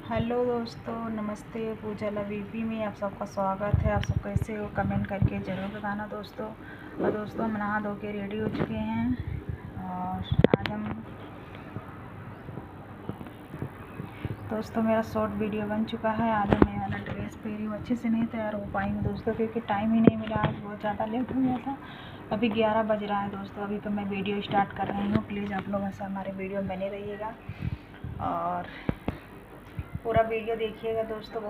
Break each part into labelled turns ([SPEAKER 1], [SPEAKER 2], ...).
[SPEAKER 1] Hello दोस्तों, नमस्ते। पूजा लवीपी में आप सबका स्वागत है। आप सब कैसे हो कमेंट करके ज़रूर बताना दोस्तों। और दोस्तों हम नहा धो के रेडी हो चुके हैं और आज हम दोस्तों मेरा शॉर्ट वीडियो बन चुका है। आज मैं वाला ड्रेस पहनी हूँ, अच्छे से नहीं तैयार हो पाई हूँ दोस्तों क्योंकि टाइम ही नहीं मिला। आज बहुत ज़्यादा लेट हो गया था। अभी 11 बज रहा है दोस्तों। अभी तो मैं वीडियो स्टार्ट कर रही हूँ। प्लीज़ आप लोग ऐसा हमारे वीडियो बने रहिएगा और पूरा वीडियो देखिएगा दोस्तों।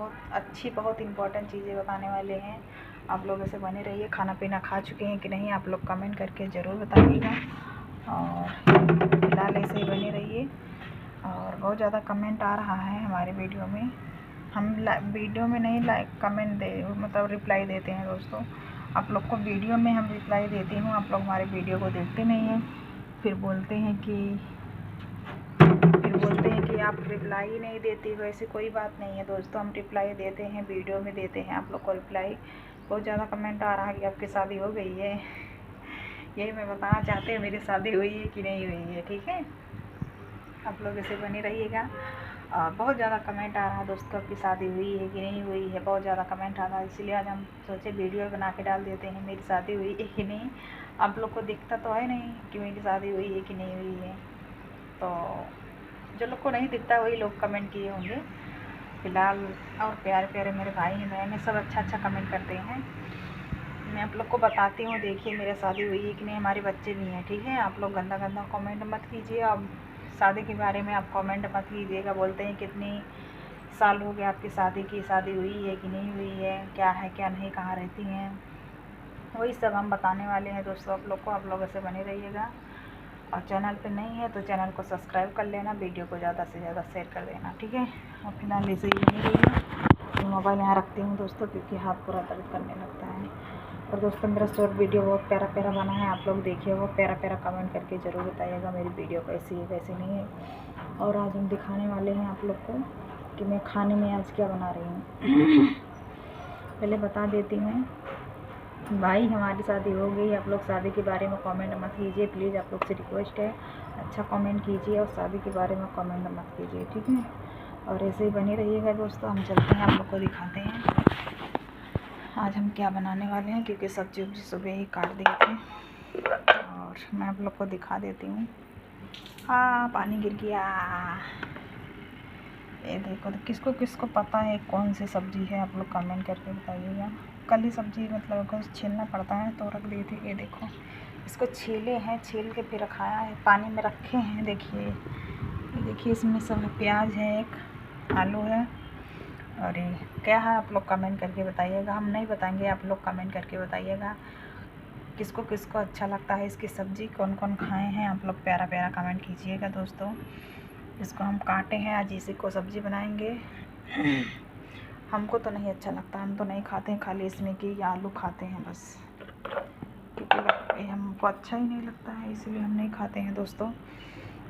[SPEAKER 1] बहुत इम्पोर्टेंट चीज़ें बताने वाले हैं। आप लोग ऐसे बने रहिए। खाना पीना खा चुके हैं कि नहीं आप लोग कमेंट करके ज़रूर बताइएगा और फिलहाल ऐसे ही बने रहिए। और बहुत ज़्यादा कमेंट आ रहा है हमारे वीडियो में। हम वीडियो में नहीं कमेंट मतलब रिप्लाई देते हैं दोस्तों। आप लोग को वीडियो में हम रिप्लाई देती हूँ, आप लोग हमारे वीडियो को देखते नहीं हैं। फिर बोलते हैं कि आप रिप्लाई ही नहीं देती हो। ऐसी कोई बात नहीं है दोस्तों, हम रिप्लाई देते हैं, वीडियो में देते हैं आप लोग को रिप्लाई। बहुत ज़्यादा कमेंट आ रहा है कि आपकी शादी हो गई है। यही मैं बताना चाहती हूँ, मेरी शादी हुई है कि नहीं हुई है। ठीक है, आप लोग ऐसे बने रहिएगा। बहुत ज़्यादा कमेंट आ रहा है दोस्तों, आपकी शादी हुई है कि नहीं हुई है। बहुत ज़्यादा कमेंट आ रहा है, इसलिए आज हम सोचे वीडियो बना के डाल देते हैं मेरी शादी हुई है कि नहीं। आप लोग को दिखता तो है नहीं कि मेरी शादी हुई है कि नहीं हुई है। तो जो लोग को नहीं दिखता वही लोग कमेंट किए होंगे फ़िलहाल। और प्यारे प्यारे मेरे भाई बहन सब अच्छा कमेंट करते हैं। मैं आप लोग को बताती हूँ, देखिए मेरे शादी हुई है कि नहीं। हमारे बच्चे भी हैं। ठीक है, आप लोग गंदा कमेंट मत कीजिए। अब शादी के बारे में आप कमेंट मत कीजिएगा। बोलते हैं कितनी साल हो गया आपकी शादी की, शादी हुई है कि नहीं हुई है, क्या है क्या नहीं, कहाँ रहती हैं, वही सब हम बताने वाले हैं दोस्तों आप लोग को। आप लोग ऐसे बने रहिएगा और चैनल पे नहीं है तो चैनल को सब्सक्राइब कर लेना, वीडियो को ज़्यादा से ज़्यादा शेयर कर देना। ठीक है, और फिलहाल ऐसे ही बनी रहिए। मैं मोबाइल यहाँ रखती हूँ दोस्तों क्योंकि हाथ पूरा दर्द करने लगता है। और दोस्तों मेरा शॉर्ट वीडियो बहुत प्यारा प्यारा बना है, आप लोग देखिए। वो प्यारा प्यारा कमेंट करके ज़रूर बताइएगा मेरी वीडियो कैसी है कैसी नहीं है। और आज हम दिखाने वाले हैं आप लोग को कि मैं खाने में आज क्या बना रही हूँ। पहले बता देती हूँ भाई, हमारी शादी हो गई। आप लोग शादी के बारे में कमेंट मत कीजिए प्लीज़, आप लोग से रिक्वेस्ट है। अच्छा कमेंट कीजिए और शादी के बारे में कमेंट मत कीजिए। ठीक है, और ऐसे ही बने रहिएगा दोस्तों। हम चलते हैं, आप लोग को दिखाते हैं आज हम क्या बनाने वाले हैं क्योंकि सब्जी उब्जी सुबह ही काट दिए थे। और मैं आप लोग को दिखा देती हूँ। हाँ, पानी गिर गया। ये देखो, तो किसको किसको पता है कौन सी सब्ज़ी है आप लोग कमेंट करके बताइएगा। कल ही सब्ज़ी मतलब को छीलना पड़ता है तो रख दी थी। ये देखो, इसको छीले हैं, छील के फिर रखाया है, पानी में रखे हैं। देखिए ये देखिए, इसमें सब प्याज है, एक आलू है और ये क्या है आप लोग कमेंट करके बताइएगा। हम नहीं बताएंगे, आप लोग कमेंट करके बताइएगा किसको किसको अच्छा लगता है इसकी सब्ज़ी, कौन कौन खाए हैं। आप लोग प्यारा प्यारा कमेंट कीजिएगा दोस्तों। इसको हम काटे हैं, आज इसी को सब्ज़ी बनाएंगे। हमको तो नहीं अच्छा लगता, हम तो नहीं खाते हैं, खाली इसमें की आलू खाते हैं बस, क्योंकि हमको अच्छा ही नहीं लगता है इसलिए हम नहीं खाते हैं दोस्तों।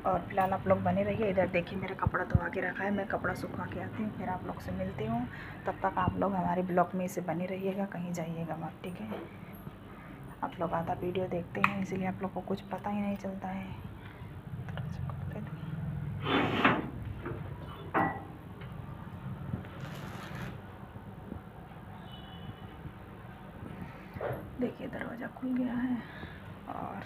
[SPEAKER 1] और फिलहाल आप लोग बने रहिए। इधर देखिए मेरा कपड़ा धोवा के रखा है, मैं कपड़ा सुखा के आती हूँ फिर आप लोग से मिलती हूँ। तब तक आप लोग हमारे ब्लॉग में इसे बने रहिएगा, कहीं जाइएगा मत। ठीक है, आप लोग आधा वीडियो देखते हैं इसीलिए आप लोग को कुछ पता ही नहीं चलता है। देखिए दरवाज़ा खुल गया है और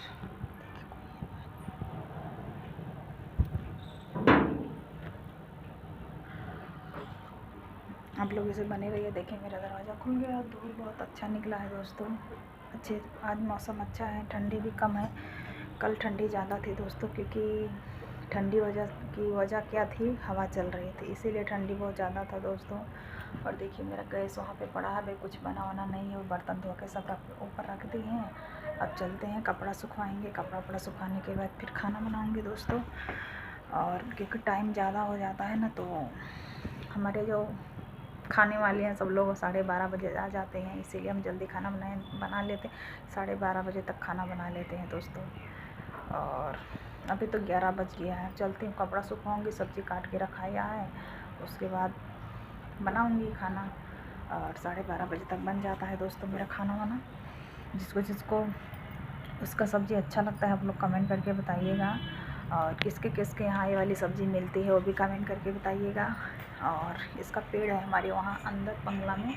[SPEAKER 1] आप लोग इसे बने रहिए। देखिए मेरा दरवाज़ा खुल गया, धूल बहुत अच्छा निकला है दोस्तों। अच्छे आज मौसम अच्छा है, ठंडी भी कम है। कल ठंडी ज़्यादा थी दोस्तों क्योंकि ठंडी वजह क्या थी, हवा चल रही थी, इसीलिए ठंडी बहुत ज़्यादा था दोस्तों। और देखिए मेरा गैस वहाँ पे पड़ा है, भाई कुछ बना वाना नहीं है, बर्तन धो के सब ऊपर रख दिए हैं। अब चलते हैं, कपड़ा सुखवाएंगे, कपड़ा सुखाने के बाद फिर खाना बनाऊँगी दोस्तों। और क्योंकि टाइम ज़्यादा हो जाता है ना, तो हमारे जो खाने वाले हैं सब लोग 12:30 बजे आ जाते हैं, इसीलिए हम जल्दी खाना बना लेते हैं। 12:30 बजे तक खाना बना लेते हैं दोस्तों। और अभी तो 11 बज गया है। चलती हूँ, कपड़ा सुखाऊंगी, सब्ज़ी काट के रखाया है, उसके बाद बनाऊंगी खाना। और 12:30 बजे तक बन जाता है दोस्तों मेरा खाना वाना। जिसको जिसको उसका सब्ज़ी अच्छा लगता है आप लोग कमेंट करके बताइएगा। और किसके किसके यहाँ ये वाली सब्ज़ी मिलती है वो भी कमेंट करके बताइएगा। और इसका पेड़ है हमारे वहाँ अंदर बंगला में,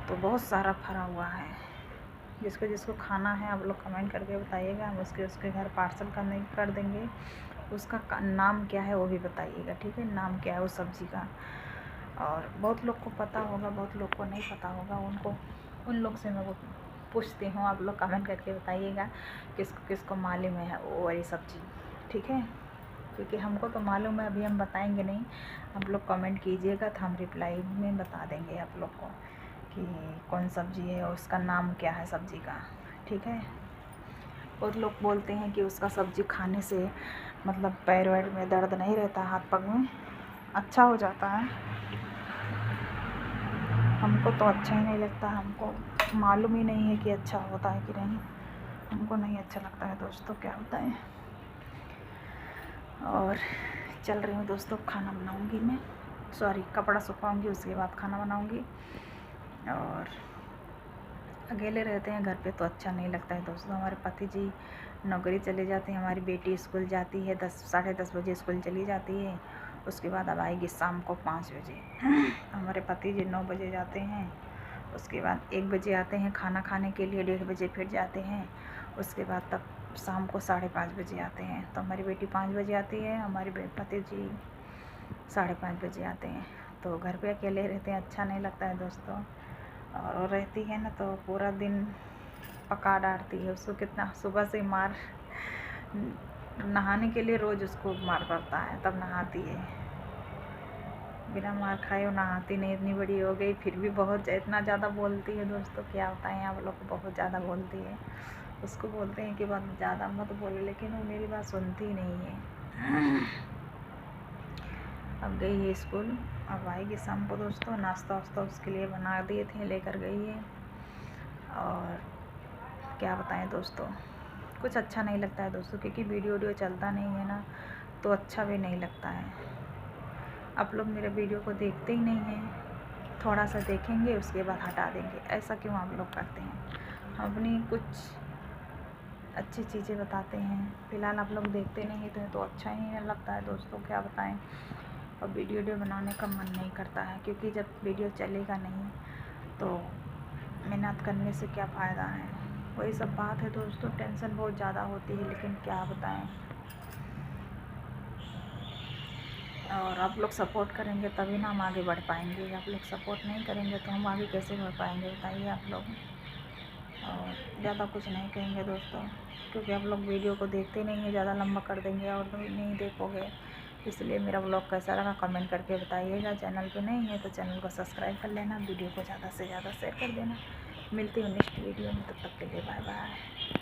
[SPEAKER 1] तो बहुत सारा फरा हुआ है। जिसको जिसको खाना है आप लोग कमेंट करके बताइएगा, हम उसके घर पार्सल कर देंगे। उसका नाम क्या है वो भी बताइएगा, ठीक है, नाम क्या है उस सब्ज़ी का। और बहुत लोग को पता होगा, बहुत लोग को नहीं पता होगा, उन लोग से मैं वो पूछती हूँ, आप लोग कमेंट करके बताइएगा किसको किसको मालूम है वो वाली सब्ज़ी, ठीक है। क्योंकि हमको तो मालूम है, अभी हम बताएंगे नहीं, आप लोग कमेंट कीजिएगा तो हम रिप्लाई में बता देंगे आप लोग को कि कौन सब्ज़ी है और उसका नाम क्या है सब्ज़ी का, ठीक है। बहुत लोग बोलते हैं कि उसका सब्ज़ी खाने से मतलब पैर वैर में दर्द नहीं रहता, हाथ पग में अच्छा हो जाता है। हमको तो अच्छा ही नहीं लगता, हमको मालूम ही नहीं है कि अच्छा होता है कि नहीं, हमको नहीं अच्छा लगता है दोस्तों, क्या होता है। और चल रही हूँ दोस्तों, खाना बनाऊँगी मैं, सॉरी कपड़ा सुखाऊँगी, उसके बाद खाना बनाऊँगी। और अकेले रहते हैं घर पे तो अच्छा नहीं लगता है दोस्तों। हमारे पति जी नौकरी चले जाते हैं, हमारी बेटी स्कूल जाती है, 10 साढ़े 10 बजे स्कूल चली जाती है। उसके बाद अब आएगी शाम को 5 बजे। हमारे पति जी 9 बजे जाते हैं, उसके बाद 1 बजे आते हैं खाना खाने के लिए, 1:30 बजे फिर जाते हैं। उसके बाद तब शाम को 5:30 बजे आते हैं। तो हमारी बेटी 5 बजे आती है, हमारे पति जी 5:30 बजे आते हैं। तो घर पे अकेले रहते हैं, अच्छा नहीं लगता है दोस्तों। और वो रहती है ना तो पूरा दिन पका डालती है, उसको कितना सुबह से मार, नहाने के लिए रोज़ उसको मार पड़ता है तब नहाती है, बिना मार खाए वो नहाती नहीं। इतनी बड़ी हो गई फिर भी बहुत इतना ज़्यादा बोलती है दोस्तों, क्या बताएं आप लोग को, बहुत ज़्यादा बोलती है। उसको बोलते हैं कि बहुत ज़्यादा मत बोलो, लेकिन वो मेरी बात सुनती ही नहीं है। अब गई है स्कूल, अब आएगी शाम को दोस्तों। नाश्ता वास्ता उसके लिए बना दिए थे, लेकर गई है। और क्या बताएं दोस्तों, कुछ अच्छा नहीं लगता है दोस्तों, क्योंकि वीडियो चलता नहीं है ना, तो अच्छा भी नहीं लगता है। आप लोग मेरे वीडियो को देखते ही नहीं हैं, थोड़ा सा देखेंगे उसके बाद हटा देंगे, ऐसा क्यों आप लोग करते हैं। हम अपनी कुछ अच्छी चीज़ें बताते हैं, फ़िलहाल आप लोग देखते नहीं तो अच्छा ही नहीं लगता है दोस्तों, क्या बताएं। और वीडियो बनाने का मन नहीं करता है, क्योंकि जब वीडियो चलेगा नहीं तो मेहनत करने से क्या फ़ायदा है। वही सब बात है दोस्तों, टेंशन बहुत ज़्यादा होती है, लेकिन क्या बताएं। और आप लोग सपोर्ट करेंगे तभी ना हम आगे बढ़ पाएंगे, आप लोग सपोर्ट नहीं करेंगे तो हम आगे कैसे बढ़ पाएंगे बताइए आप लोग। और ज़्यादा कुछ नहीं कहेंगे दोस्तों, क्योंकि आप लोग वीडियो को देखते नहीं हैं, ज़्यादा लंबा कर देंगे और नहीं देखोगे। इसलिए मेरा व्लॉग कैसा लगा कमेंट करके बताइएगा। चैनल पे नहीं है तो चैनल को सब्सक्राइब कर लेना, वीडियो को ज़्यादा से ज़्यादा शेयर कर देना। मिलती हूँ नेक्स्ट वीडियो में, तब तक के लिए बाय बाय।